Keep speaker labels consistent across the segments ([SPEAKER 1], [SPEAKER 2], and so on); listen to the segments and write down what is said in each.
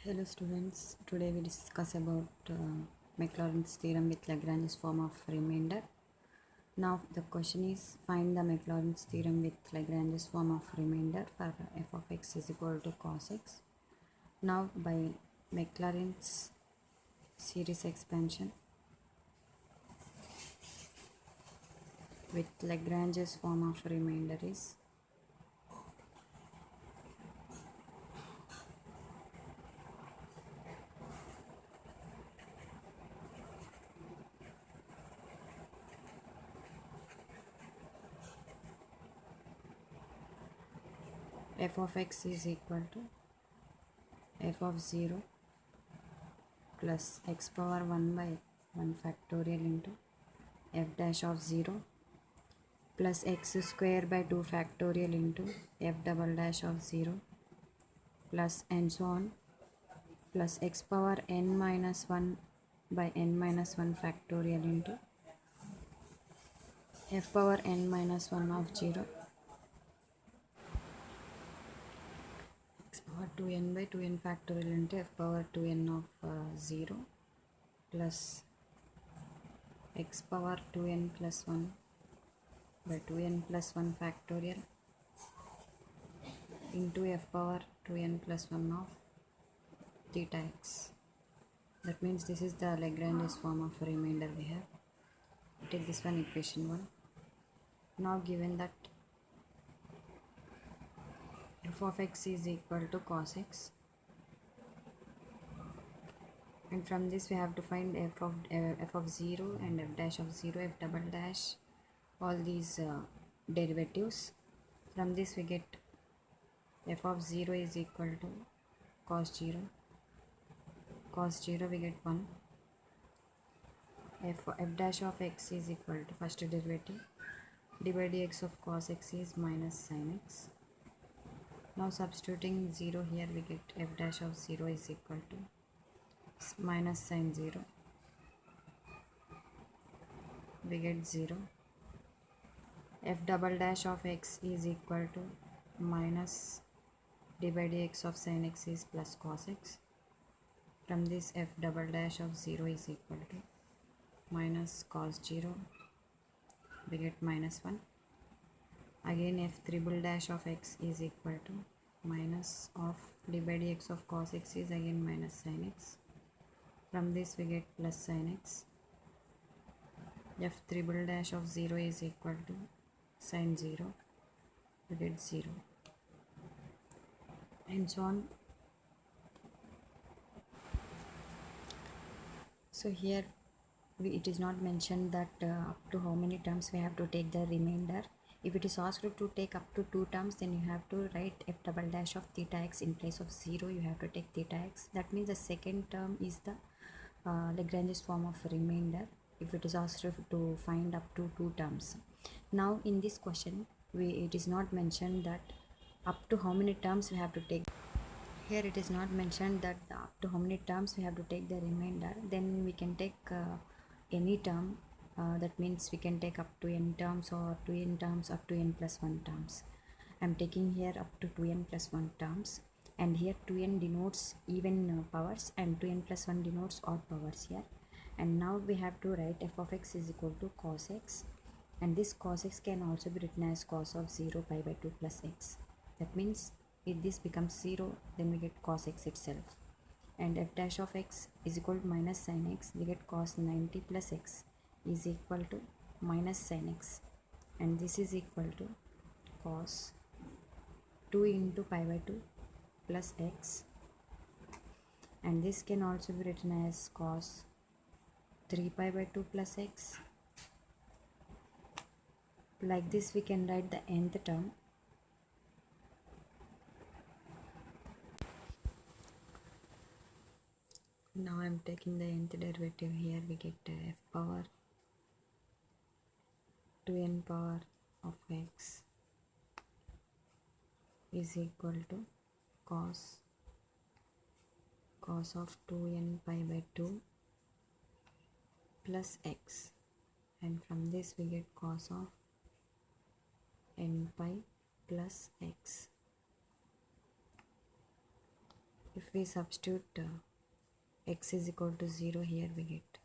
[SPEAKER 1] Hello students, today we discuss about Maclaurin's theorem with Lagrange's form of remainder. Now the question is, find the Maclaurin's theorem with Lagrange's form of remainder for f of x is equal to cos x. Now by Maclaurin's series expansion with Lagrange's form of remainder is f of x is equal to f of 0 plus x power 1 by 1 factorial into f dash of 0 plus x square by 2 factorial into f double dash of 0 plus and so on plus x power n minus 1 by n minus 1 factorial into f power n minus 1 of 0 x power 2n by 2n factorial into f power 2n of 0 plus x power 2n plus 1 by 2n plus 1 factorial into f power 2n plus 1 of theta x. That means this is the Lagrange's form of remainder we have. Take this one, equation 1. Now given that f of x is equal to cos x, and from this we have to find f of 0 and f dash of 0, f double dash, all these derivatives. From this we get f of 0 is equal to cos 0. Cos 0 we get 1. F dash of x is equal to first derivative d by dx of cos x is minus sin x. Now substituting 0 here, we get f dash of 0 is equal to minus sin 0. We get 0. F double dash of x is equal to minus d by dx of sin x is plus cos x. From this, f double dash of 0 is equal to minus cos 0. We get minus 1. Again, f triple dash of x is equal to minus of d by dx of cos x is again minus sin x. From this we get plus sin x. F triple dash of 0 is equal to sin 0. We get 0. And so on. So here it is not mentioned that up to how many terms we have to take the remainder. If it is asked to take up to 2 terms, then you have to write f double dash of theta x in place of 0. You have to take theta x. That means the second term is the Lagrange's form of remainder if it is asked to find up to 2 terms. Now in this question, it is not mentioned that up to how many terms we have to take. Here it is not mentioned that up to how many terms we have to take the remainder. Then we can take any term. That means we can take up to n terms or 2n terms up to n plus 1 terms. I am taking here up to 2n plus 1 terms, and here 2n denotes even powers and 2n plus 1 denotes odd powers here. And now we have to write f of x is equal to cos x, and this cos x can also be written as cos of 0 pi by 2 plus x. That means if this becomes 0, then we get cos x itself. And f dash of x is equal to minus sin x. We get cos 90 plus x is equal to minus sin x, and this is equal to cos 2 into pi by 2 plus x, and this can also be written as cos 3 pi by 2 plus x. Like this we can write the nth term. Now I am taking the nth derivative here. We get f power 2n power of x is equal to cos of 2n pi by 2 plus x, and from this we get cos of n pi plus x If we substitute x is equal to 0, here we get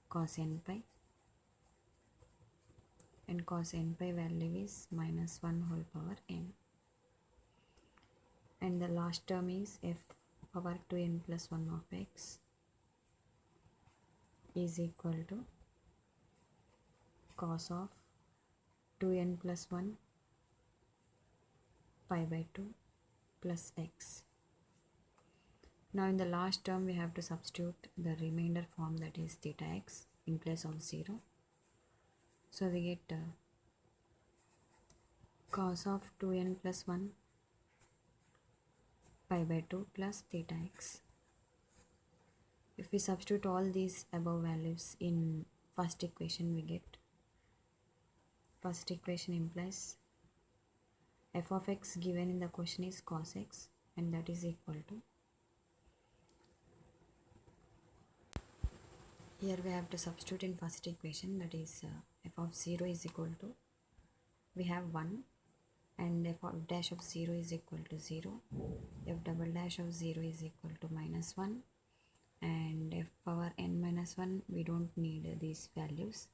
[SPEAKER 1] cos n pi, and cos n pi value is minus 1 whole power n, and the last term is f power 2n plus 1 of x is equal to cos of 2n plus 1 pi by 2 plus x. Now in the last term we have to substitute the remainder form, that is theta x, in place of 0. So we get cos of 2n plus 1 pi by 2 plus theta x. If we substitute all these above values in first equation, we get first equation implies f of x given in the question is cos x, and that is equal to, here we have to substitute in first equation, that is f of 0 is equal to, we have 1, and f of dash of 0 is equal to 0, f double dash of 0 is equal to minus 1, and f power n minus 1, we don't need these values,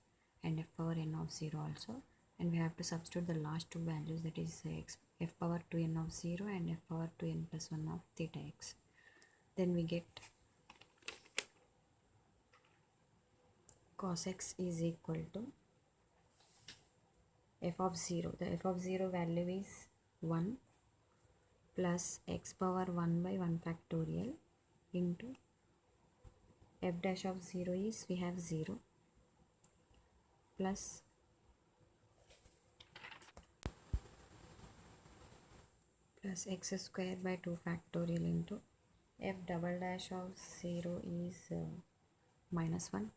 [SPEAKER 1] and f power n of 0 also, and we have to substitute the last two values, that is f power 2n of 0 and f power 2n plus 1 of theta x. Then we get cos x is equal to f of 0, the f of 0 value is 1 plus x power 1 by 1 factorial into f dash of 0 is, we have 0, plus x square by 2 factorial into f double dash of 0 is minus 1,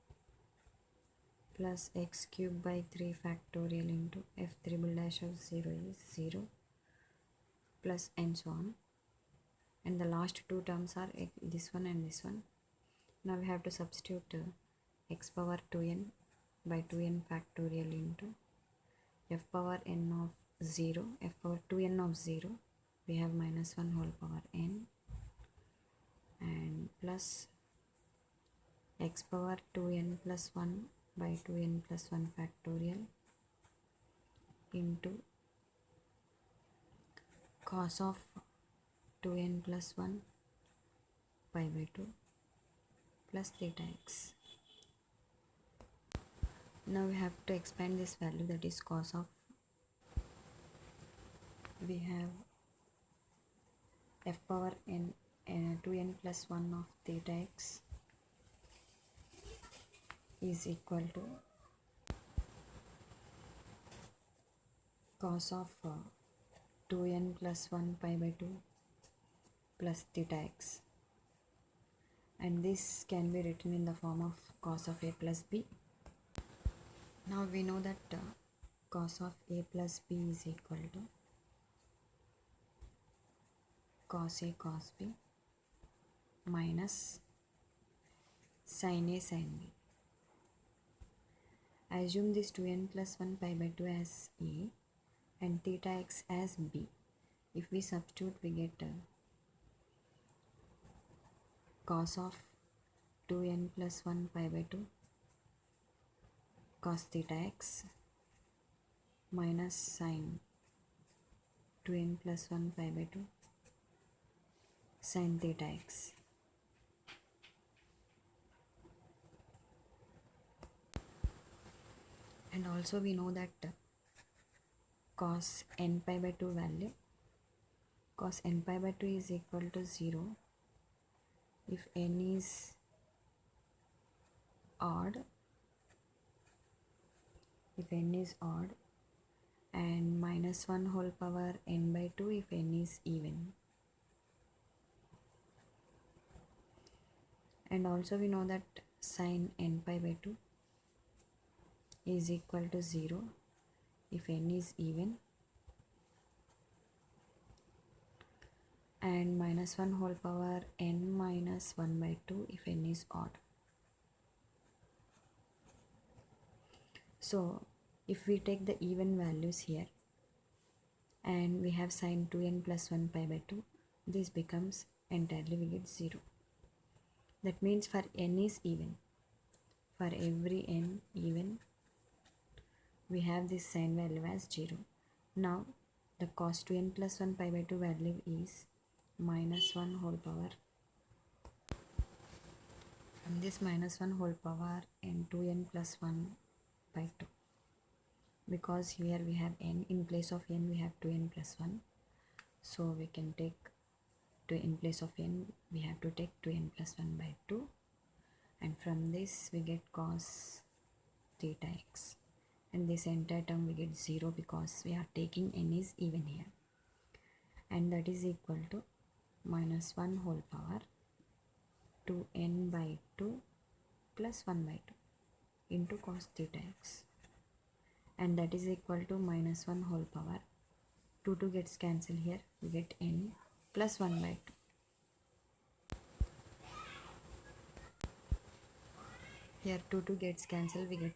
[SPEAKER 1] plus x cube by 3 factorial into f triple dash of 0 is 0, plus and so on, and the last two terms are this one and this one. Now we have to substitute x power 2n by 2n factorial into f power n of 0, f power 2n of 0, we have minus 1 whole power n, and plus x power 2n plus 1 by 2n plus 1 factorial into cos of 2n plus 1 pi by 2 plus theta x. Now we have to expand this value, that is cos of, we have f power n 2n plus 1 of theta x is equal to cos of 2n plus 1 pi by 2 plus theta x, and this can be written in the form of cos of a plus b. Now we know that cos of a plus b is equal to cos a cos b minus sin a sin b. Assume this 2n plus 1 pi by 2 as a and theta x as b. If we substitute, we get cos of 2n plus 1 pi by 2 cos theta x minus sin 2n plus 1 pi by 2 sin theta x. And also we know that cos n pi by 2 value, cos n pi by 2 is equal to 0 if n is odd, and minus 1 whole power n by 2 if n is even. And also we know that sin n pi by 2 is equal to 0 if n is even, and minus 1 whole power n minus 1 by 2 if n is odd. So if we take the even values here, and we have sin 2n plus 1 pi by 2, this becomes entirely we get 0. That means for n is even, for every n even, we have this sign value as 0. Now the cos 2n plus 1 pi by 2 value is minus 1 whole power. From this minus 1 whole power n 2n plus 1 by 2. Because here we have n, in place of n we have 2n plus 1. So we can take, to in place of n we have to take 2n plus 1 by 2. And from this we get cos theta x. And this entire term we get 0 because we are taking n is even here. And that is equal to minus 1 whole power 2n by 2 plus 1 by 2 into cos theta x. And that is equal to minus 1 whole power 2 gets cancelled here, we get n plus 1 by 2. Here 2 gets cancelled, we get,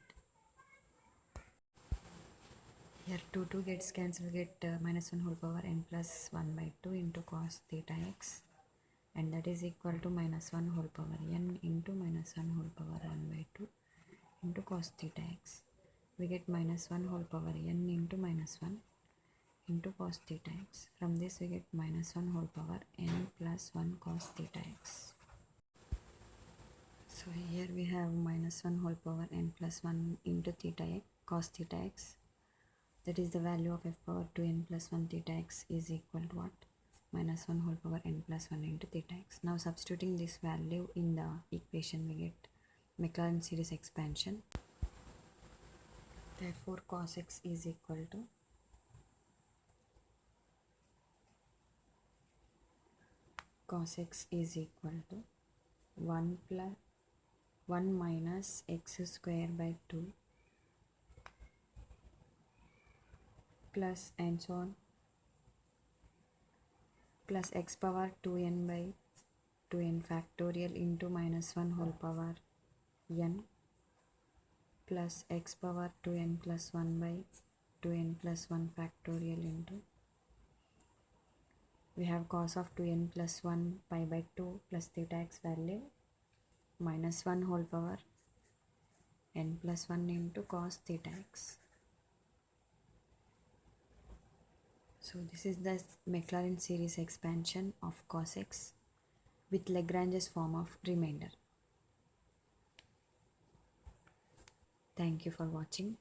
[SPEAKER 1] here 2 gets cancelled, we get minus 1 whole power n plus 1 by 2 into cos theta x. And that is equal to minus 1 whole power n into minus 1 whole power 1 by 2 into cos theta x. We get minus 1 whole power n into minus 1 into cos theta x. From this we get minus 1 whole power n plus 1 cos theta x. So here we have minus 1 whole power n plus 1 into theta x, cos theta x. That is the value of f power 2n plus 1 theta x is equal to what? Minus 1 whole power n plus 1 into theta x. Now substituting this value in the equation, we get Maclaurins series expansion. Therefore cos x is equal to cos x is equal to 1 plus 1 minus x square by 2 plus and so on plus x power 2n by 2n factorial into minus 1 whole power n plus x power 2n plus 1 by 2n plus 1 factorial into, we have cos of 2n plus 1 pi by 2 plus theta x value minus 1 whole power n plus 1 into cos theta x. So this is the Maclaurins series expansion of cos x with Lagranges form of remainder. Thank you for watching.